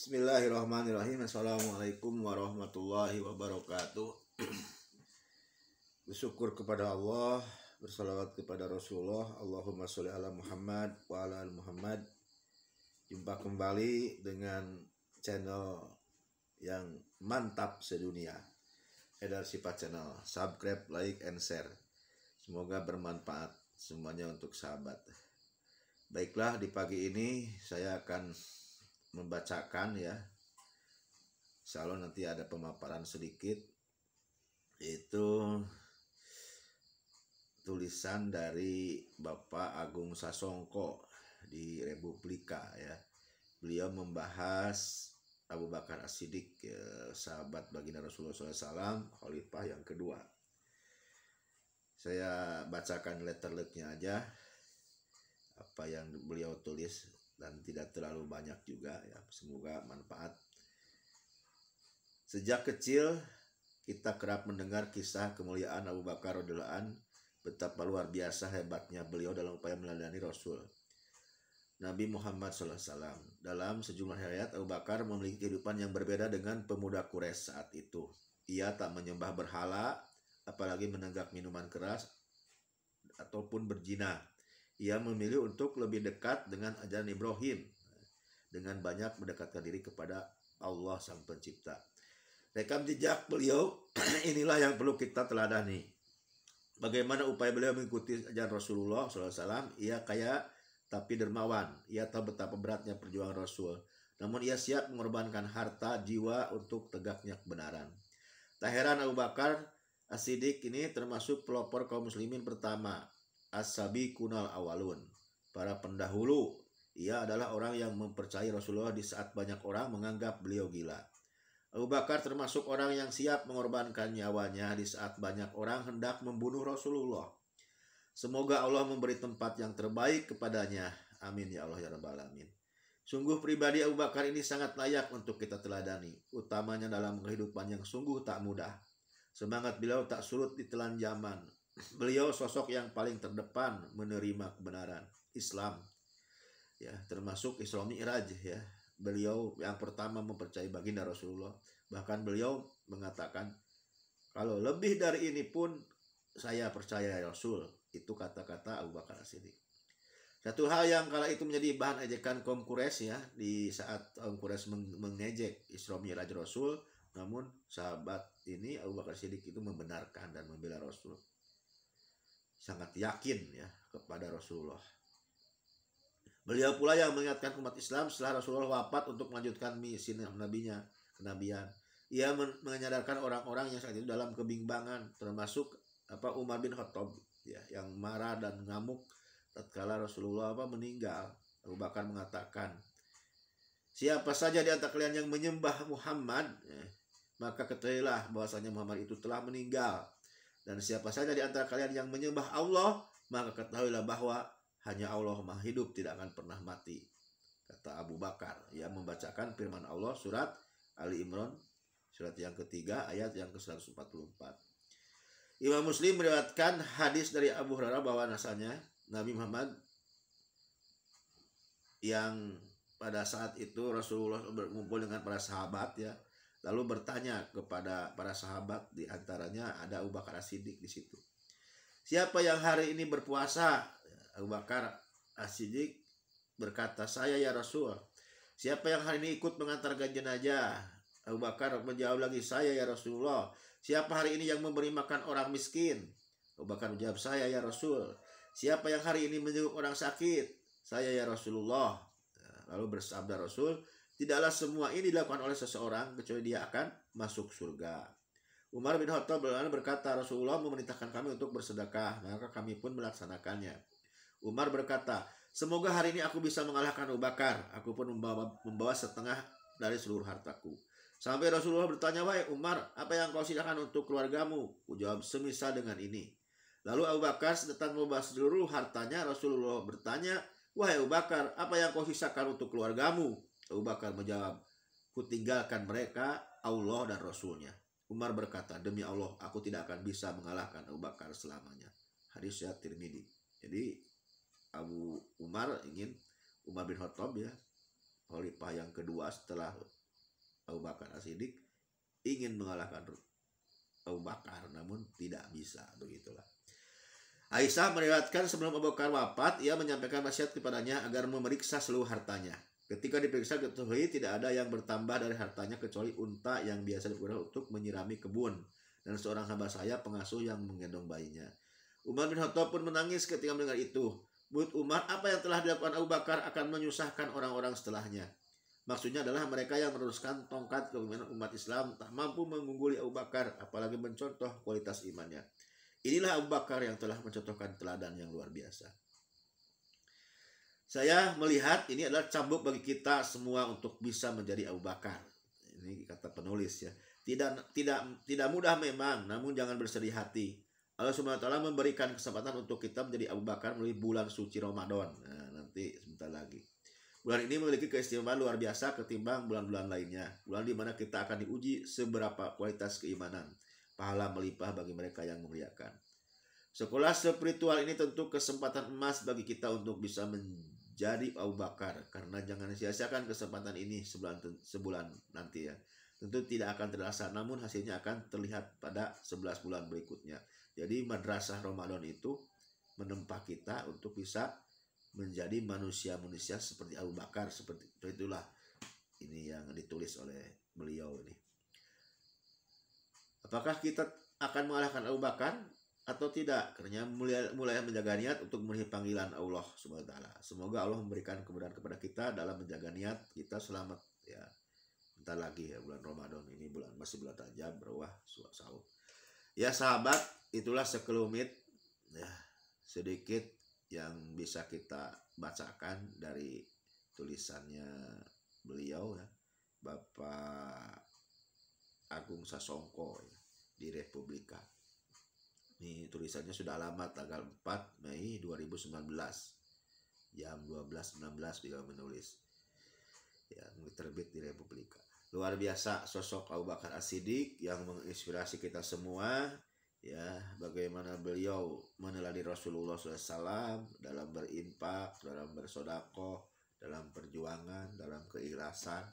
Bismillahirrahmanirrahim. Assalamualaikum warahmatullahi wabarakatuh. Bersyukur kepada Allah, bersalawat kepada Rasulullah. Allahumma sholli ala Muhammad wa ala ali Muhammad. Jumpa kembali dengan channel yang mantap sedunia, Edar Sifat Channel. Subscribe, like, and share. Semoga bermanfaat semuanya untuk sahabat. Baiklah, di pagi ini saya akan membacakan ya, insya Allah nanti ada pemaparan sedikit, yaitu tulisan dari Bapak Agung Sasongko di Republika ya. Beliau membahas Abu Bakar As-Siddiq, sahabat baginda Rasulullah SAW, khalifah yang kedua. Saya bacakan letter-letternya aja, apa yang beliau tulis, dan tidak terlalu banyak juga ya, semoga manfaat. Sejak kecil kita kerap mendengar kisah kemuliaan Abu Bakar radhiyallahu anhu, betapa luar biasa hebatnya beliau dalam upaya meneladani Rasul Nabi Muhammad SAW. Dalam sejumlah riwayat, Abu Bakar memiliki kehidupan yang berbeda dengan pemuda Quraisy saat itu. Ia tak menyembah berhala, apalagi menenggak minuman keras ataupun berzina. Ia memilih untuk lebih dekat dengan ajaran Ibrahim, dengan banyak mendekatkan diri kepada Allah Sang Pencipta. Rekam jejak beliau inilah yang perlu kita teladani. Bagaimana upaya beliau mengikuti ajaran Rasulullah SAW. Ia kaya tapi dermawan. Ia tahu betapa beratnya perjuangan Rasul, namun ia siap mengorbankan harta, jiwa untuk tegaknya kebenaran. Tak heran Abu Bakar As-Siddiq ini termasuk pelopor kaum muslimin pertama, as-sabiqunal awalun, para pendahulu. Ia adalah orang yang mempercayai Rasulullah di saat banyak orang menganggap beliau gila. Abu Bakar termasuk orang yang siap mengorbankan nyawanya di saat banyak orang hendak membunuh Rasulullah. Semoga Allah memberi tempat yang terbaik kepadanya. Amin ya Allah ya Rabbal alamin. Sungguh pribadi Abu Bakar ini sangat layak untuk kita teladani, utamanya dalam kehidupan yang sungguh tak mudah. Semangat beliau tak surut ditelan zaman. Beliau sosok yang paling terdepan menerima kebenaran Islam ya, termasuk Isra Mi'raj ya. Beliau yang pertama mempercayai baginda Rasulullah. Bahkan beliau mengatakan, kalau lebih dari ini pun saya percaya ya Rasul. Itu kata-kata Abu Bakar As-Siddiq. Satu hal yang kala itu menjadi bahan ejekan kaum Quraisy ya, di saat kaum Quraisy mengejek Isra Mi'raj Rasul, namun sahabat ini Abu Bakar As-Siddiq itu membenarkan dan membela Rasul. Sangat yakin ya kepada Rasulullah. Beliau pula yang mengingatkan umat Islam setelah Rasulullah wafat untuk melanjutkan misi nabinya, kenabian. Ia menyadarkan orang-orang yang saat itu dalam kebimbangan, termasuk Umar bin Khattab ya, yang marah dan ngamuk tatkala Rasulullah meninggal. Abu Bakar mengatakan, siapa saja di antara kalian yang menyembah Muhammad, maka ketahuilah bahwasanya Muhammad itu telah meninggal. Dan siapa saja di antara kalian yang menyembah Allah, maka ketahuilah bahwa hanya Allah Maha Hidup, tidak akan pernah mati. Kata Abu Bakar. Ia membacakan firman Allah surat Ali Imran, surat yang ketiga, ayat yang ke-144. Imam Muslim meriwayatkan hadis dari Abu Hurairah bahwa asalnya Nabi Muhammad yang pada saat itu Rasulullah berkumpul dengan para sahabat ya, lalu bertanya kepada para sahabat, di antaranya ada Abu Bakar As-Siddiq di situ. Siapa yang hari ini berpuasa? Abu Bakar As-Siddiq berkata, saya ya Rasul. Siapa yang hari ini ikut mengantarkan jenazah? Abu Bakar menjawab lagi, saya ya Rasulullah. Siapa hari ini yang memberi makan orang miskin? Abu Bakar menjawab, saya ya Rasul. Siapa yang hari ini menjenguk orang sakit? Saya ya Rasulullah. Lalu bersabda Rasul, tidaklah semua ini dilakukan oleh seseorang kecuali dia akan masuk surga. Umar bin Khattab berkata, Rasulullah memerintahkan kami untuk bersedekah, maka kami pun melaksanakannya. Umar berkata, semoga hari ini aku bisa mengalahkan Abu Bakar. Aku pun membawa setengah dari seluruh hartaku. Sampai Rasulullah bertanya, wahai Umar, apa yang kau silakan untuk keluargamu? Ujawab, semisal dengan ini. Lalu Abu Bakar sedang membawa seluruh hartanya. Rasulullah bertanya, wahai Abu Bakar, apa yang kau sisakan untuk keluargamu? Abu Bakar menjawab, kutinggalkan mereka, Allah dan Rasulnya. Umar berkata, demi Allah, aku tidak akan bisa mengalahkan Abu Bakar selamanya. Hadis riwayat Tirmidzi. Jadi Umar bin Khattab ya khalifah yang kedua setelah Abu Bakar As-Siddiq, ingin mengalahkan Abu Bakar, namun tidak bisa. Begitulah. Aisyah meriwayatkan sebelum Abu Bakar wafat, ia menyampaikan wasiat kepadanya agar memeriksa seluruh hartanya. Ketika diperiksa diketahui tidak ada yang bertambah dari hartanya kecuali unta yang biasa digunakan untuk menyirami kebun dan seorang hamba saya pengasuh yang menggendong bayinya. Umar bin Khattab pun menangis ketika mendengar itu. Menurut Umar, apa yang telah dilakukan Abu Bakar akan menyusahkan orang-orang setelahnya. Maksudnya adalah mereka yang meneruskan tongkat kepemimpinan umat Islam tak mampu mengungguli Abu Bakar, apalagi mencontoh kualitas imannya. Inilah Abu Bakar yang telah mencontohkan teladan yang luar biasa. Saya melihat ini adalah cambuk bagi kita semua untuk bisa menjadi Abu Bakar. Ini kata penulis ya. Tidak mudah memang, namun jangan bersedih hati. Allah Subhanahu wa taala memberikan kesempatan untuk kita menjadi Abu Bakar melalui bulan suci Ramadan. Nah, nanti sebentar lagi. Bulan ini memiliki keistimewaan luar biasa ketimbang bulan-bulan lainnya. Bulan di mana kita akan diuji seberapa kualitas keimanan. Pahala melimpah bagi mereka yang memuliakan. Sekolah spiritual ini tentu kesempatan emas bagi kita untuk bisa menjadi Abu Bakar. Karena jangan sia-siakan kesempatan ini sebulan nanti ya. Tentu tidak akan terasa, namun hasilnya akan terlihat pada 11 bulan berikutnya. Jadi madrasah Ramadan itu menempa kita untuk bisa menjadi manusia-manusia seperti Abu Bakar. Seperti itulah ini yang ditulis oleh beliau ini. Apakah kita akan mengalahkan Abu Bakar atau tidak? Karena mulai menjaga niat untuk memenuhi panggilan Allah Subhanahu wa taala. Semoga Allah memberikan kemudahan kepada kita dalam menjaga niat kita selamat ya. Bentar lagi ya bulan Ramadan ini, masih bulan Rajab, berwah sahur. Ya sahabat, itulah sekelumit ya sedikit yang bisa kita bacakan dari tulisannya beliau ya, Bapak Agung Sasongko ya, di Republika. Ini tulisannya sudah lama, tanggal 4 Mei 2019 jam 12.16 beliau menulis ya, terbit di Republika. Luar biasa sosok Abu Bakar As-Siddiq yang menginspirasi kita semua ya, bagaimana beliau meneladi Rasulullah SAW dalam berinfak, dalam bersedekah, dalam perjuangan, dalam keikhlasan,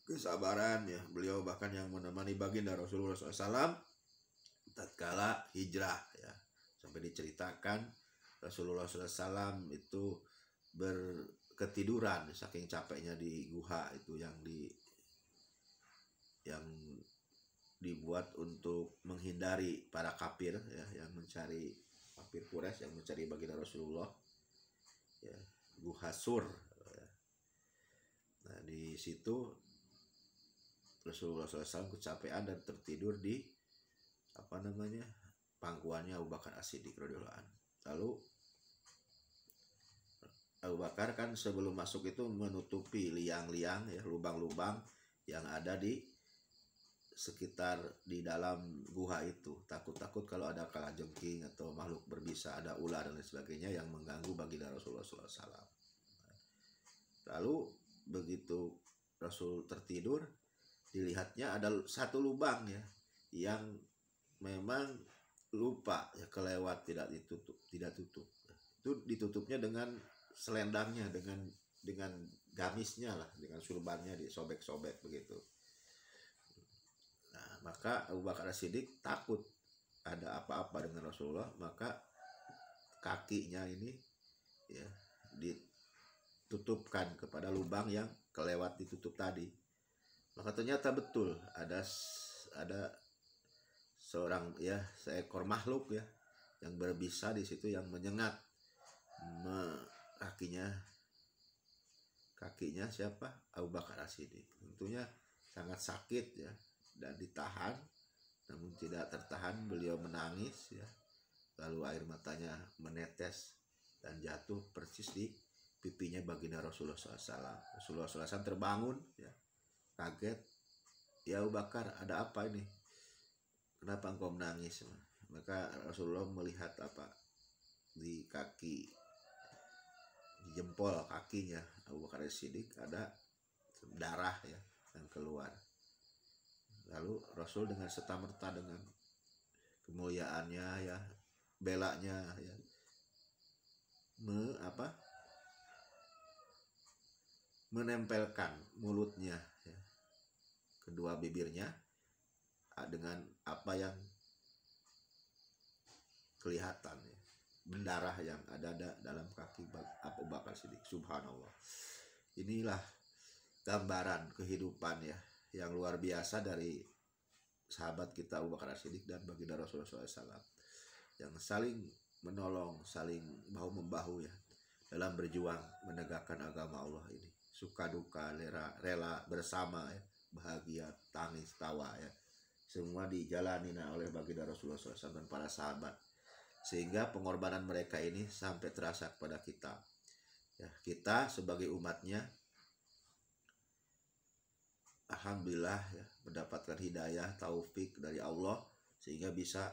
kesabaran ya. Beliau bahkan yang menemani baginda Rasulullah SAW tatkala hijrah ya, sampai diceritakan Rasulullah SAW itu berketiduran saking capeknya di guha itu yang dibuat untuk menghindari para kafir ya, yang mencari kafir Quraisy yang mencari baginda Rasulullah ya, guha Sur ya. Nah di situ Rasulullah SAW kecapean dan tertidur di pangkuannya Abu Bakar As-Siddiq radhiyallahu anhu. Lalu Abu Bakar kan sebelum masuk itu menutupi liang-liang ya, lubang-lubang yang ada di sekitar di dalam guha itu. Takut-takut kalau ada kalajengking atau makhluk berbisa, ada ular dan lain sebagainya yang mengganggu baginda Rasulullah SAW. Lalu begitu Rasul tertidur, dilihatnya ada satu lubang ya yang memang lupa ya, kelewat, tidak tutup. Itu ditutupnya dengan selendangnya, dengan gamisnya lah, dengan surbannya disobek-sobek begitu. Nah, maka Abu Bakar As-Siddiq takut ada apa-apa dengan Rasulullah, maka kakinya ini ya ditutupkan kepada lubang yang kelewat ditutup tadi. Maka ternyata betul ada seekor makhluk ya yang berbisa di situ yang menyengat kakinya siapa? Abu Bakar As-Siddiq. Tentunya sangat sakit ya, dan ditahan, namun tidak tertahan beliau menangis ya, lalu air matanya menetes dan jatuh persis di pipinya baginda Rasulullah SAW. Rasulullah SAW terbangun ya, kaget, ya Abu Bakar, ada apa ini? Kenapa engkau menangis? Maka Rasulullah melihat di kaki, di jempol kakinya Abu Bakar As-Siddiq ada darah ya yang keluar. Lalu Rasul dengan serta-merta dengan kemuliaannya ya, belanya ya, menempelkan mulutnya, ya, kedua bibirnya dengan apa yang kelihatan, ya, berdarah yang ada dalam kaki Abu Bakar Siddiq. Subhanallah. Inilah gambaran kehidupan, ya, yang luar biasa dari sahabat kita Abu Bakar Siddiq dan baginda Rasulullah SAW, yang saling menolong, saling bahu membahu, ya, dalam berjuang menegakkan agama Allah ini. Suka duka rela bersama, ya, bahagia, tangis, tawa, ya, semua dijalani oleh baginda Rasulullah SAW dan para sahabat, sehingga pengorbanan mereka ini sampai terasa kepada kita, ya. Kita sebagai umatnya alhamdulillah, ya, mendapatkan hidayah taufik dari Allah sehingga bisa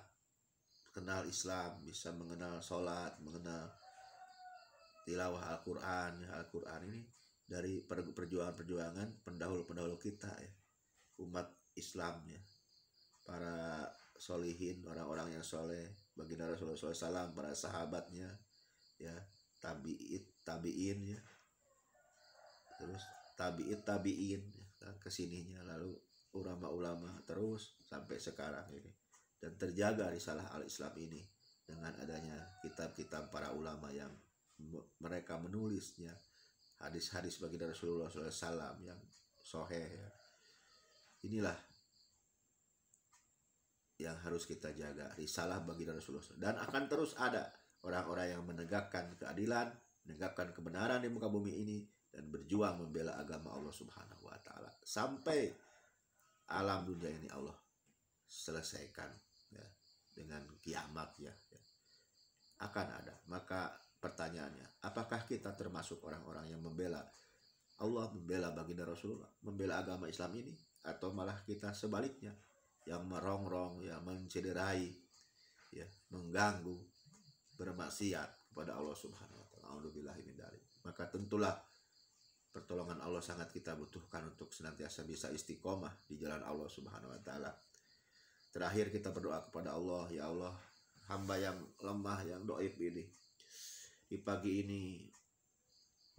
kenal Islam, bisa mengenal sholat, mengenal tilawah Al-Quran, ya. Al-Quran ini dari perjuangan pendahulu kita, ya, umat Islam, ya, para solihin, orang-orang yang soleh, baginda Rasulullah SAW, para sahabatnya, ya, tabiin, ya, terus tabiin, ya, kesininya, lalu ulama-ulama terus sampai sekarang ini, dan terjaga risalah al-Islam ini dengan adanya kitab-kitab para ulama yang mereka menulisnya hadis-hadis baginda Rasulullah SAW yang sahih, ya. Inilah yang harus kita jaga, risalah baginda Rasulullah SAW. Dan akan terus ada orang-orang yang menegakkan keadilan, menegakkan kebenaran di muka bumi ini, dan berjuang membela agama Allah Subhanahu wa Ta'ala sampai alam dunia ini Allah selesaikan, ya, dengan kiamat, ya. Akan ada. Maka pertanyaannya, apakah kita termasuk orang-orang yang membela Allah, membela baginda Rasulullah, membela agama Islam ini, atau malah kita sebaliknya yang merongrong, ya, mencederai, ya, mengganggu, bermaksiat kepada Allah Subhanahu wa Ta'ala. A'udzubillahi min dzalik. Maka tentulah pertolongan Allah sangat kita butuhkan untuk senantiasa bisa istiqomah di jalan Allah Subhanahu wa Ta'ala. Terakhir kita berdoa kepada Allah, ya Allah, hamba yang lemah, yang dhaif ini di pagi ini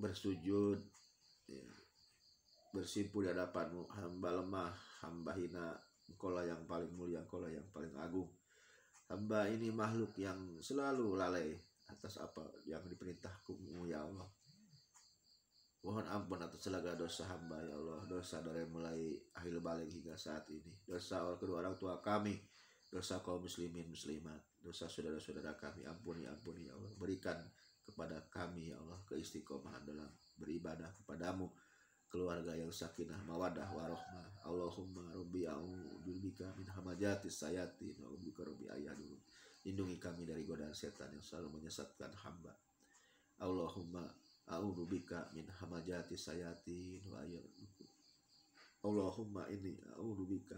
bersujud, ya, bersimpuh di hadapan-Mu. Hamba lemah, hamba hina, Engkaulah yang paling mulia, Engkaulah yang paling agung. Hamba ini makhluk yang selalu lalai atas apa yang diperintahku-Mu, ya Allah. Mohon ampun atas segala dosa hamba, ya Allah. Dosa dari mulai akhir balik hingga saat ini. Dosa kedua orang tua kami, dosa kaum muslimin muslimat, dosa saudara-saudara kami. Ampuni, ampuni, ya Allah. Berikan kepada kami, ya Allah, keistiqomahan dalam beribadah kepadamu, keluarga yang sakinah mawadah warohmah. Allahumma rabbi a'udzubika min hamajatis sayatin wa a'udzubika rabbi ayyadun. Lindungi kami dari godaan setan yang selalu menyesatkan hamba. Allahumma a'udzubika min hamajatis sayatin wa ayyadun. Allahumma inni a'udzubika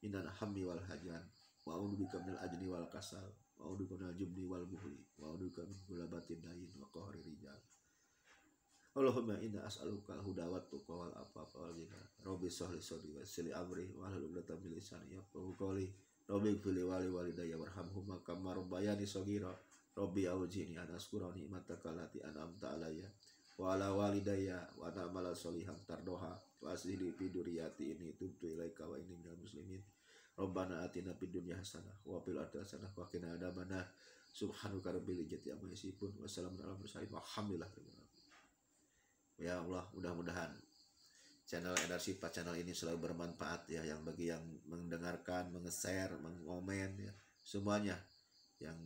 minal hammi wal hajan wa a'udzubika minal ajni wal kasal wa a'udzubika minal jubni wal buhli wa a'udzubika min gulabatin dayin wa qahri rijal. Allahumma inna as'aluka al-huda wa tuqa wal afafa wal ghina. Rabbi shrah li sadri wa yassir li amri wahlul 'uqdatam min lisani yafqahu qawli. Rabbi ighfir li walidayya warhamhuma kama rabbayani shaghira. Rabbi auzi'ni an ashkura ni'mataka allati an'amta 'alayya wa 'ala walidayya wa an a'mala sholihan tardoha wa aslih li fi dzurriyyati inni tubtu ilaika wa inni minal muslimin. Rabbana atina fid dunya hasanah wa fil akhirati hasanah wa qina adzabannar. Subhanaka rabbil izzati amma yasifun wa salamun alal mursalin walhamdulillahi rabbil alamin. Ya Allah, mudah-mudahan channel Edar Sipa channel ini selalu bermanfaat, ya, yang bagi yang mendengarkan, menge-share, mengomen, ya, semuanya yang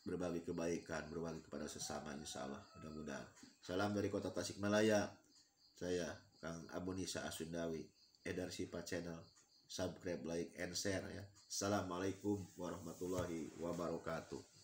berbagi kebaikan, berbagi kepada sesama, insya Allah, mudah-mudahan. Salam dari kota Tasikmalaya. Saya Kang Abu Nisa Asundawi, Edar Sipa channel. Subscribe, like, and share, ya. Assalamualaikum warahmatullahi wabarakatuh.